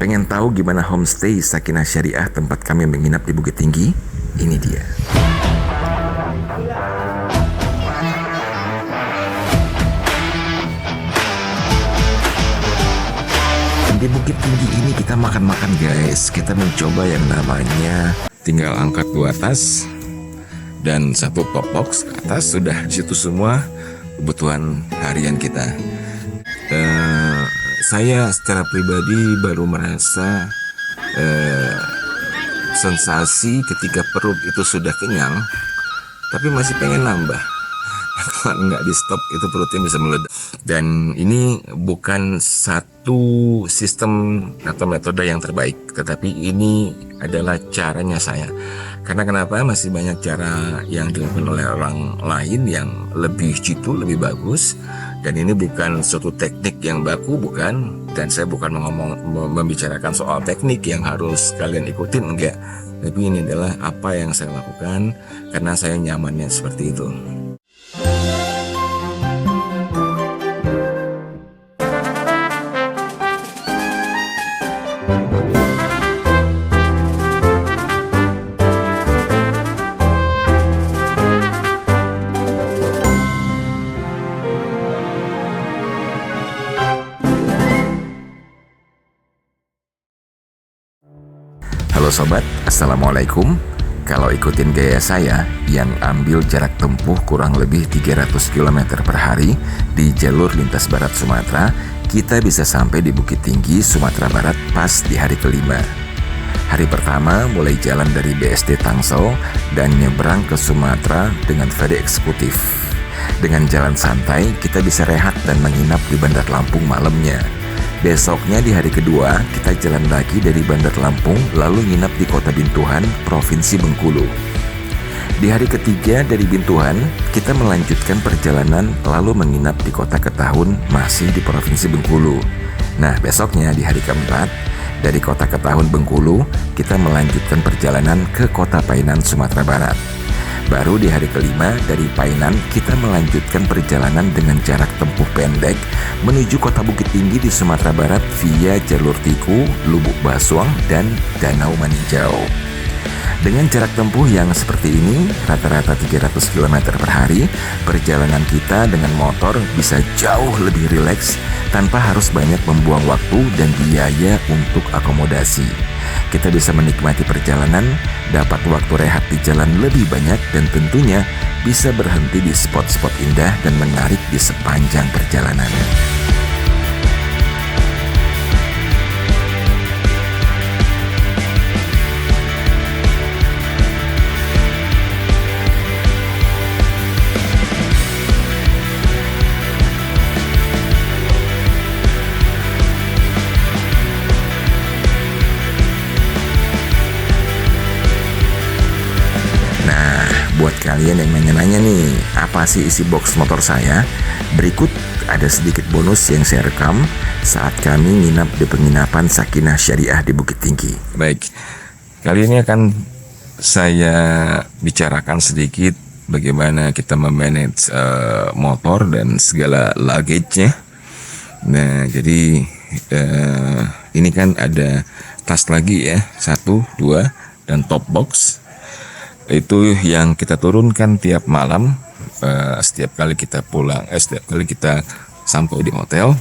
Pengen tahu gimana homestay Sakinah Syariah tempat kami menginap di Bukit Tinggi? Ini dia. Di Bukit Tinggi ini kita makan-makan guys. Kita mencoba yang namanya tinggal angkat 2 tas dan 1 top box ke atas. Sudah di situ semua kebutuhan harian kita. Saya secara pribadi baru merasa sensasi ketika perut itu sudah kenyang, tapi masih pengen nambah. Kalau nggak di stop itu perutnya bisa meledak. Dan ini bukan satu sistem atau metode yang terbaik, tetapi ini adalah caranya saya. Karena kenapa? Masih banyak cara yang dilakukan oleh orang lain yang lebih jitu, lebih bagus. Dan ini bukan suatu teknik yang baku, bukan. Dan saya bukan membicarakan soal teknik yang harus kalian ikutin, enggak. Tapi ini adalah apa yang saya lakukan karena saya nyamannya seperti itu. Halo sobat, Assalamualaikum. Kalau ikutin gaya saya yang ambil jarak tempuh kurang lebih 300 km per hari di jalur lintas barat Sumatera, kita bisa sampai di Bukit Tinggi, Sumatera Barat pas di hari kelima. Hari pertama mulai jalan dari BSD Tangsel dan nyebrang ke Sumatera dengan ferry eksekutif. Dengan jalan santai, kita bisa rehat dan menginap di Bandar Lampung malamnya. Besoknya di hari kedua, kita jalan lagi dari Bandar Lampung lalu nginap di Kota Bintuhan, Provinsi Bengkulu. Di hari ketiga dari Bintuhan, kita melanjutkan perjalanan lalu menginap di Kota Ketahun, masih di Provinsi Bengkulu. Nah, besoknya di hari keempat, dari Kota Ketahun Bengkulu, kita melanjutkan perjalanan ke Kota Painan, Sumatera Barat. Baru di hari kelima dari Painan kita melanjutkan perjalanan dengan jarak tempuh pendek menuju Kota Bukit Tinggi di Sumatera Barat via jalur Tiku, Lubuk Basuang, dan Danau Maninjau. Dengan jarak tempuh yang seperti ini, rata-rata 300 km per hari, perjalanan kita dengan motor bisa jauh lebih rileks tanpa harus banyak membuang waktu dan biaya untuk akomodasi. Kita bisa menikmati perjalanan, dapat waktu rehat di jalan lebih banyak, dan tentunya bisa berhenti di spot-spot indah dan menarik di sepanjang perjalanan. Buat kalian yang nanya-nanya nih, apa sih isi box motor saya? Berikut ada sedikit bonus yang saya rekam saat kami nginap di penginapan Sakinah Syariah di Bukit Tinggi. Baik, kali ini akan saya bicarakan sedikit bagaimana kita memanage motor dan segala luggage-nya. Nah, jadi ini kan ada tas lagi ya, 1, 2, dan top box. Itu yang kita turunkan tiap malam, setiap kali kita pulang, setiap kali kita sampai di hotel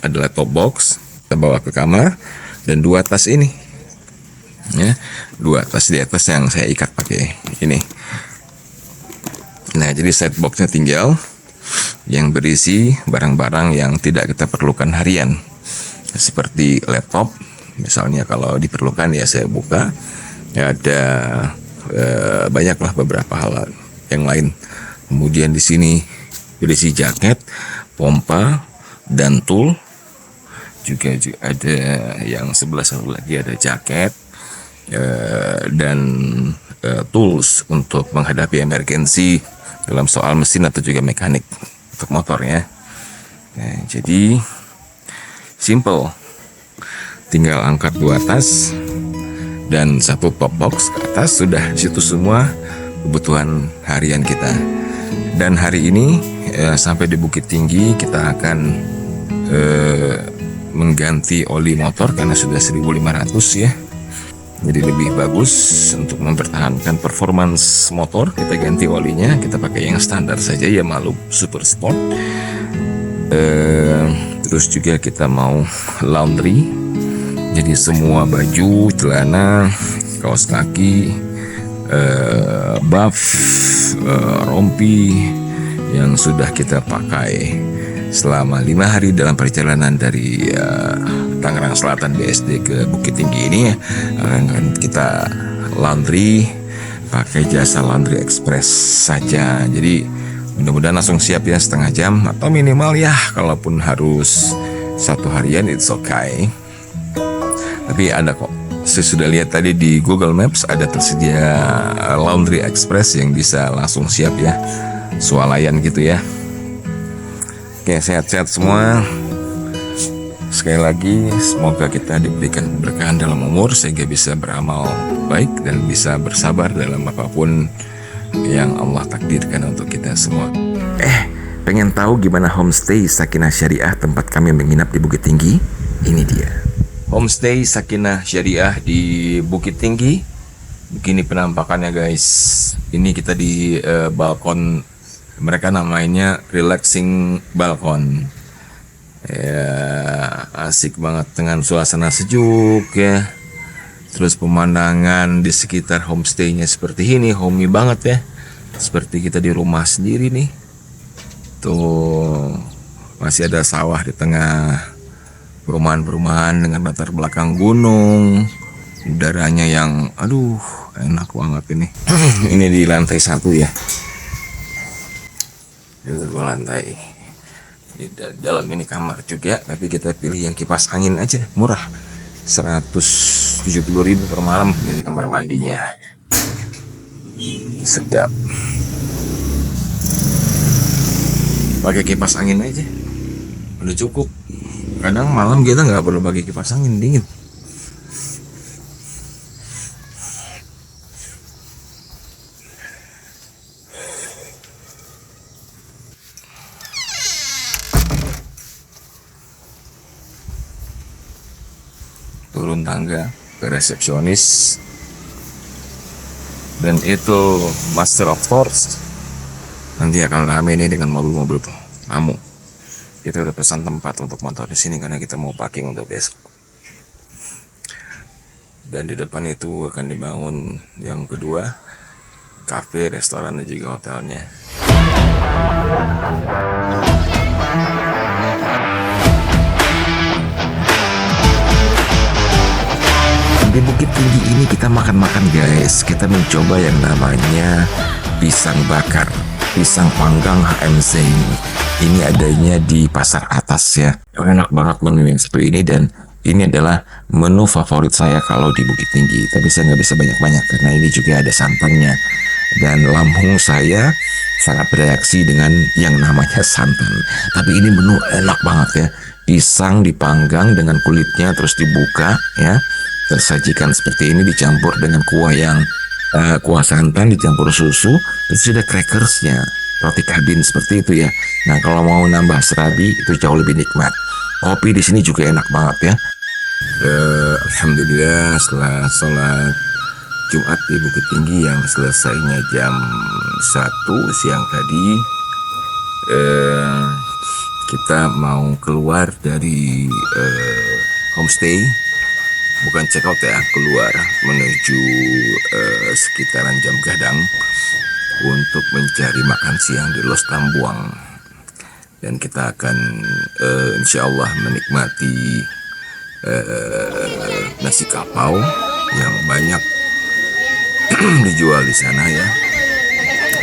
adalah top box kita bawa ke kamar, dan 2 tas ini ya, 2 tas di atas yang saya ikat pakai ini. Nah, jadi set boxnya tinggal yang berisi barang-barang yang tidak kita perlukan harian, seperti laptop misalnya. Kalau diperlukan ya saya buka, ya ada banyaklah beberapa hal yang lain. Kemudian di sini berisi jaket, pompa, dan tool. Juga ada yang sebelah satu lagi ada jaket dan tools untuk menghadapi emergensi dalam soal mesin atau juga mekanik untuk motornya. Nah, jadi simple, tinggal angkat 2 tas dan 1 top box ke atas, sudah di situ semua kebutuhan harian kita. Dan hari ini sampai di Bukit Tinggi kita akan mengganti oli motor karena sudah 1500 ya. Jadi lebih bagus untuk mempertahankan performance motor. Kita ganti olinya, kita pakai yang standar saja ya, maklum super sport. Terus juga kita mau laundry. Jadi semua baju, celana, kaos kaki, buff, rompi yang sudah kita pakai selama 5 hari dalam perjalanan dari Tangerang Selatan BSD ke Bukit Tinggi ini ya, akan kita laundry pakai jasa Laundry Express saja. Jadi mudah-mudahan langsung siap ya, setengah jam atau minimal ya, kalaupun harus 1 harian it's okay. Tapi ada kok, saya sudah lihat tadi di Google Maps ada tersedia Laundry Express yang bisa langsung siap ya, swalayan gitu ya. Oke, sehat-sehat semua. Sekali lagi, semoga kita diberikan keberkahan dalam umur sehingga bisa beramal baik dan bisa bersabar dalam apapun yang Allah takdirkan untuk kita semua. Pengen tahu gimana homestay Sakinah Syariah tempat kami menginap di Bukit Tinggi? Ini dia. Homestay Sakinah Syariah di Bukit Tinggi. Begini penampakannya guys. Ini kita di balkon. Mereka namanya relaxing balkon. Ya, asik banget dengan suasana sejuk ya. Terus pemandangan di sekitar homestaynya seperti ini, homey banget ya. Seperti kita di rumah sendiri nih. Tuh, masih ada sawah di tengah perumahan-perumahan dengan latar belakang gunung. Udaranya yang aduh, enak banget ini. Ini di lantai 1 ya. Di lantai. Di dalam ini kamar juga, tapi kita pilih yang kipas angin aja, murah, 170.000 per malam. Ini kamar mandinya, sedap. Pakai kipas angin aja, udah cukup. Kadang malam kita nggak perlu pakai kipas angin, dingin. Turun tangga ke resepsionis, dan itu Master of Tours. Nanti akan rame ini dengan mobil-mobil tamu. Kita udah pesan tempat untuk motor di sini karena kita mau parking untuk besok. Dan di depan itu akan dibangun yang kedua, kafe, restoran, dan juga hotelnya. Di Bukit Tinggi ini kita makan-makan guys. Kita mencoba yang namanya pisang bakar, pisang panggang HMZ ini. Ini adanya di pasar atas ya. Enak banget menu yang satu ini, dan ini adalah menu favorit saya kalau di Bukit Tinggi. Tapi saya nggak bisa banyak-banyak karena ini juga ada santannya. Dan lambung saya sangat bereaksi dengan yang namanya santan. Tapi ini menu enak banget ya. Pisang dipanggang dengan kulitnya terus dibuka ya. Tersajikan seperti ini dicampur dengan kuah yang kuah santan dicampur susu, terus ada crackersnya, roti kabin seperti itu ya. Nah kalau mau nambah serabi itu jauh lebih nikmat. Kopi di sini juga enak banget ya. Alhamdulillah setelah sholat Jumat di Bukit Tinggi yang selesainya jam 1 siang tadi, kita mau keluar dari homestay. Bukan check out ya, keluar menuju sekitaran Jam Gadang untuk mencari makan siang di Los Tambuang. Dan kita akan insya Allah menikmati nasi kapau yang banyak dijual di sana ya.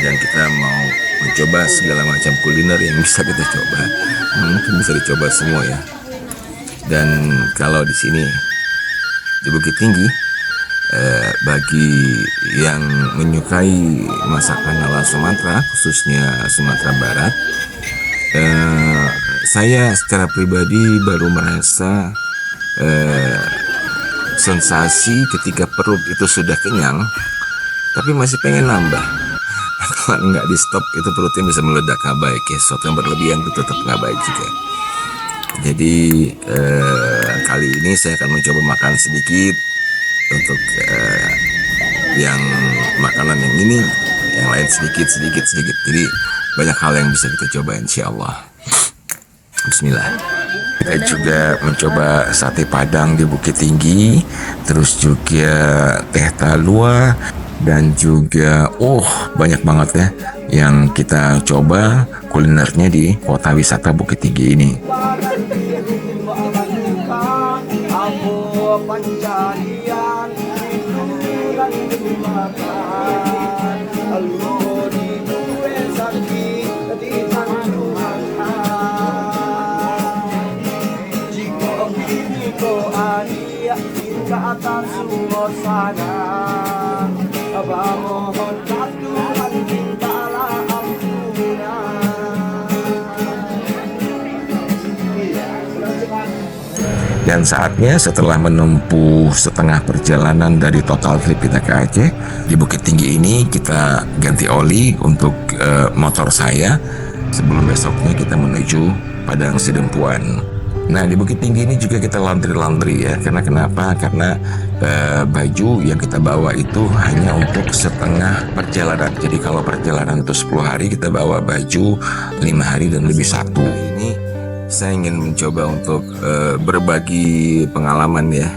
Dan kita mau mencoba segala macam kuliner yang bisa kita coba. Mungkin bisa dicoba semua ya. Dan kalau di sini di Bukit Tinggi, bagi yang menyukai masakan ala Sumatera, khususnya Sumatera Barat, saya secara pribadi baru merasa sensasi ketika perut itu sudah kenyang, tapi masih pengen nambah. Kalau nggak di stop, itu perutnya bisa meledak, nggak baik ya. Sesuatu yang berlebihan itu tetap nggak baik juga. Jadi kali ini saya akan mencoba makan sedikit untuk yang makanan yang ini, yang lain sedikit. Jadi banyak hal yang bisa kita coba insya Allah. Bismillah. Kita juga mencoba sate Padang di Bukit Tinggi, terus juga teh talua, dan juga banyak banget ya yang kita coba kulinernya di kota wisata Bukit Tinggi ini. Dan saatnya setelah menempuh setengah perjalanan dari total trip kita ke Aceh, di Bukit Tinggi ini kita ganti oli untuk motor saya sebelum besoknya kita menuju Padang Sidempuan. Nah, di Bukit Tinggi ini juga kita laundry ya. Karena kenapa? Karena baju yang kita bawa itu hanya untuk setengah perjalanan. Jadi kalau perjalanan itu 10 hari, kita bawa baju 5 hari dan lebih 1. Ini saya ingin mencoba untuk berbagi pengalaman ya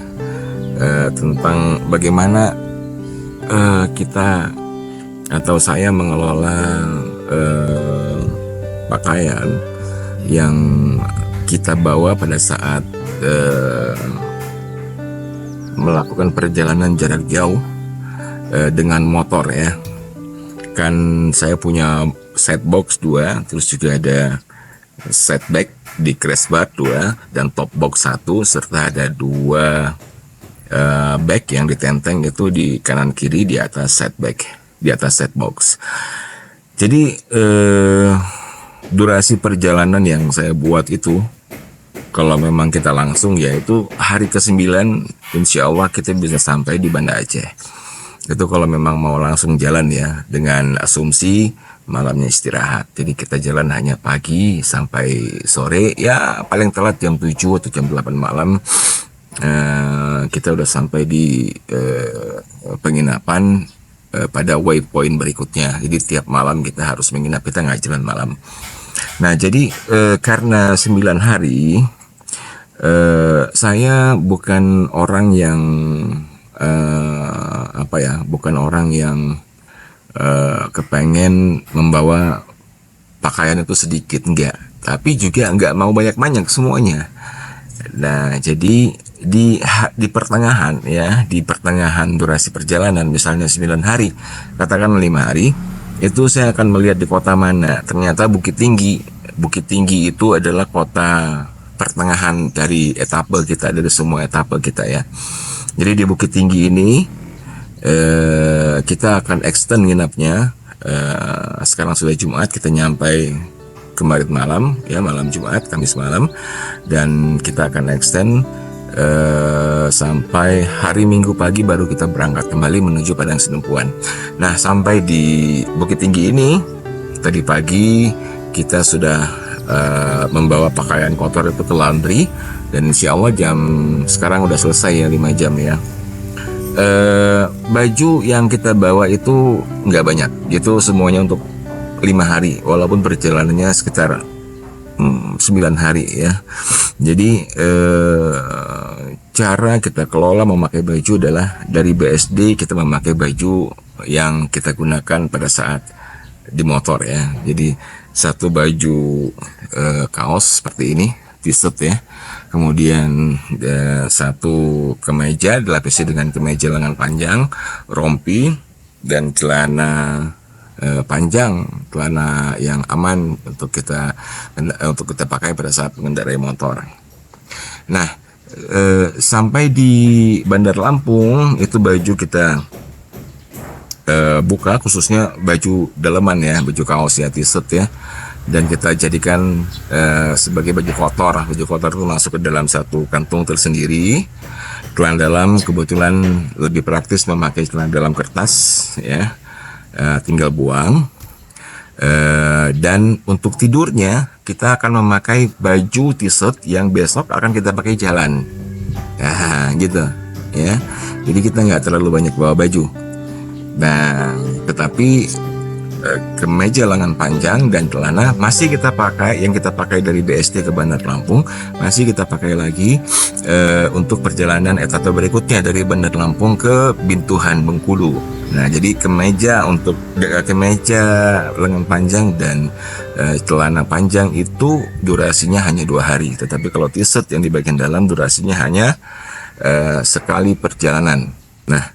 tentang bagaimana kita atau saya mengelola pakaian yang kita bawa pada saat melakukan perjalanan jarak jauh dengan motor ya. Kan saya punya set box 2, terus juga ada set bag di crash bar 2 dan top box 1, serta ada 2 bag yang ditenteng itu di kanan kiri di atas set bag, di atas set box. Jadi durasi perjalanan yang saya buat itu, kalau memang kita langsung, yaitu hari ke-9 insya Allah kita bisa sampai di Banda Aceh. Itu kalau memang mau langsung jalan ya, dengan asumsi malamnya istirahat. Jadi kita jalan hanya pagi sampai sore, ya paling telat jam 7 atau jam 8 malam kita udah sampai di penginapan pada waypoint berikutnya. Jadi tiap malam kita harus menginap, kita nggak jalan malam. Nah, jadi karena 9 hari saya bukan orang yang bukan orang yang kepengen membawa pakaian itu sedikit, enggak, tapi juga enggak mau banyak-banyak semuanya. Nah, jadi di pertengahan ya, di pertengahan durasi perjalanan, misalnya 9 hari, katakan 5 hari, itu saya akan melihat di kota mana. Ternyata Bukit Tinggi itu adalah kota pertengahan dari etape kita, dari semua etape kita ya. Jadi di Bukit Tinggi ini kita akan extend nginapnya. Sekarang sudah Jumat, kita nyampai kemarin malam ya, malam Jumat, Kamis malam, dan kita akan extend sampai hari Minggu pagi baru kita berangkat kembali menuju Padang Sidempuan. Nah, sampai di Bukit Tinggi ini tadi pagi kita sudah membawa pakaian kotor itu ke laundry, dan insya Allah sekarang udah selesai ya, 5 jam ya. Baju yang kita bawa itu nggak banyak, itu semuanya untuk 5 hari, walaupun perjalanannya sekitar 9 hari ya. Jadi cara kita kelola memakai baju adalah dari BSD kita memakai baju yang kita gunakan pada saat di motor ya. Jadi satu baju kaos seperti ini, t-shirt ya, kemudian satu kemeja dilapisi dengan kemeja lengan panjang, rompi, dan celana panjang, celana yang aman untuk kita pakai pada saat mengendarai motor. Nah, sampai di Bandar Lampung itu baju kita buka, khususnya baju daleman ya, baju kaos ya, t-shirt ya, dan kita jadikan sebagai baju kotor. Baju kotor itu masuk ke dalam satu kantung tersendiri. Celana dalam kebetulan lebih praktis memakai celana dalam kertas ya, tinggal buang. Dan untuk tidurnya kita akan memakai baju t-shirt yang besok akan kita pakai jalan. Nah, gitu ya. Jadi kita nggak terlalu banyak bawa baju. Nah, tetapi kemeja lengan panjang dan celana masih kita pakai, yang kita pakai dari BSD ke Bandar Lampung masih kita pakai lagi untuk perjalanan etapa berikutnya dari Bandar Lampung ke Bintuhan Bengkulu. Nah, jadi kemeja lengan panjang dan celana panjang itu durasinya hanya 2 hari, tetapi kalau t-shirt yang di bagian dalam durasinya hanya sekali perjalanan. Nah,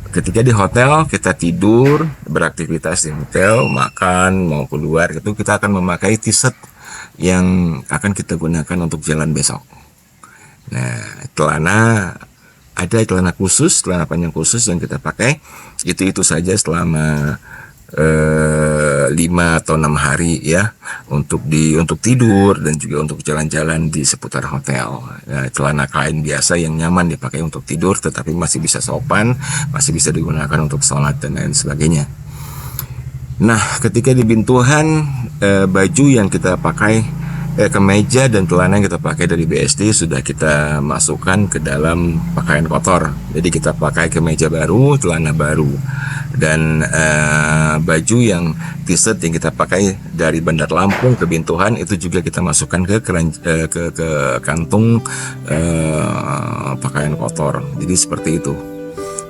ketika di hotel kita tidur, beraktivitas di hotel, makan mau keluar, itu kita akan memakai t-shirt yang akan kita gunakan untuk jalan besok. Nah, ada celana khusus, celana panjang khusus yang kita pakai. Itu saja selama 5 atau 6 hari ya, untuk tidur dan juga untuk jalan-jalan di seputar hotel. Celana kain biasa yang nyaman dipakai untuk tidur, tetapi masih bisa sopan, masih bisa digunakan untuk sholat dan lain sebagainya. Nah, ketika di Bintuhan, baju yang kita pakai, kemeja dan celana yang kita pakai dari BSD sudah kita masukkan ke dalam pakaian kotor. Jadi kita pakai kemeja baru, celana baru, dan baju yang t-shirt yang kita pakai dari Bandar Lampung ke Bintuhan itu juga kita masukkan ke kantung pakaian kotor. Jadi seperti itu.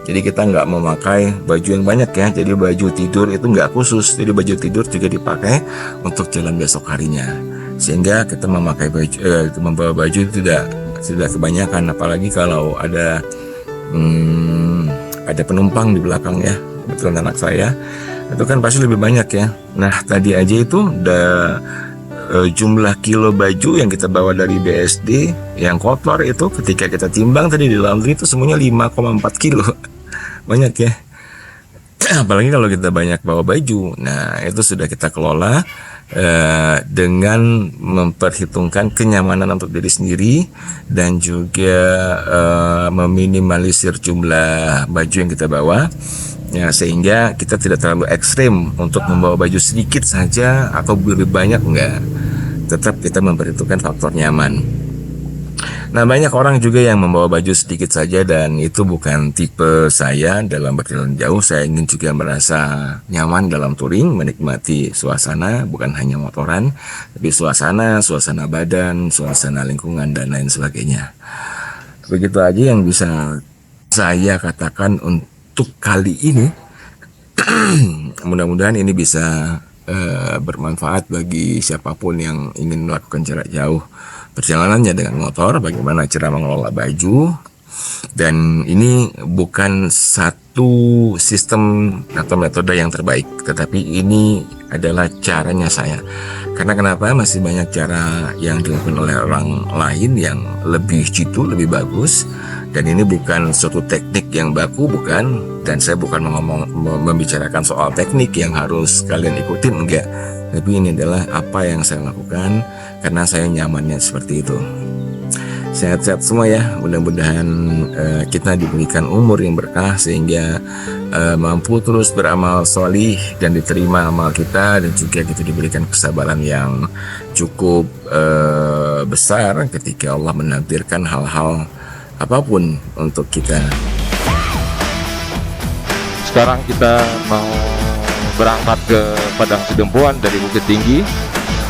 Jadi kita nggak memakai baju yang banyak ya. Jadi baju tidur itu nggak khusus. Jadi baju tidur juga dipakai untuk jalan besok harinya. Sehingga kita memakai membawa baju tidak kebanyakan, apalagi kalau ada penumpang di belakang ya, betul anak saya, itu kan pasti lebih banyak ya. Nah, tadi aja itu udah jumlah kilo baju yang kita bawa dari BSD yang kotor itu ketika kita timbang tadi di laundry itu semuanya 5,4 kilo. Banyak ya. Apalagi kalau kita banyak bawa baju. Nah, itu sudah kita kelola dengan memperhitungkan kenyamanan untuk diri sendiri dan juga meminimalisir jumlah baju yang kita bawa ya, sehingga kita tidak terlalu ekstrim untuk membawa baju sedikit saja atau lebih banyak, enggak. Tetap kita memperhitungkan faktor nyaman. Nah, banyak orang juga yang membawa baju sedikit saja dan itu bukan tipe saya dalam berjalan jauh. Saya ingin juga merasa nyaman dalam touring, menikmati suasana, bukan hanya motoran, tapi suasana badan, suasana lingkungan, dan lain sebagainya. Begitu aja yang bisa saya katakan untuk kali ini. Mudah-mudahan ini bisa bermanfaat bagi siapapun yang ingin melakukan jarak jauh perjalanannya dengan motor, bagaimana cara mengelola baju. Dan ini bukan satu sistem atau metode yang terbaik, tetapi ini adalah caranya saya. Karena kenapa? Masih banyak cara yang dilakukan oleh orang lain yang lebih jitu, lebih bagus. Dan ini bukan suatu teknik yang baku, bukan. Dan saya bukan membicarakan soal teknik yang harus kalian ikutin, enggak. Tapi ini adalah apa yang saya lakukan karena saya nyamannya seperti itu. Sehat-sehat semua ya. Mudah-mudahan kita diberikan umur yang berkah sehingga mampu terus beramal solih dan diterima amal kita, dan juga kita diberikan kesabaran yang cukup besar ketika Allah menakdirkan hal-hal apapun untuk kita. Sekarang kita mau berangkat ke Padang Sidempuan dari Bukit Tinggi.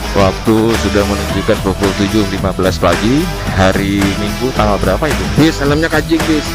Waktu sudah menunjukkan pukul 7.15 pagi, hari Minggu tanggal berapa itu? Bis, helmnya kancing bis.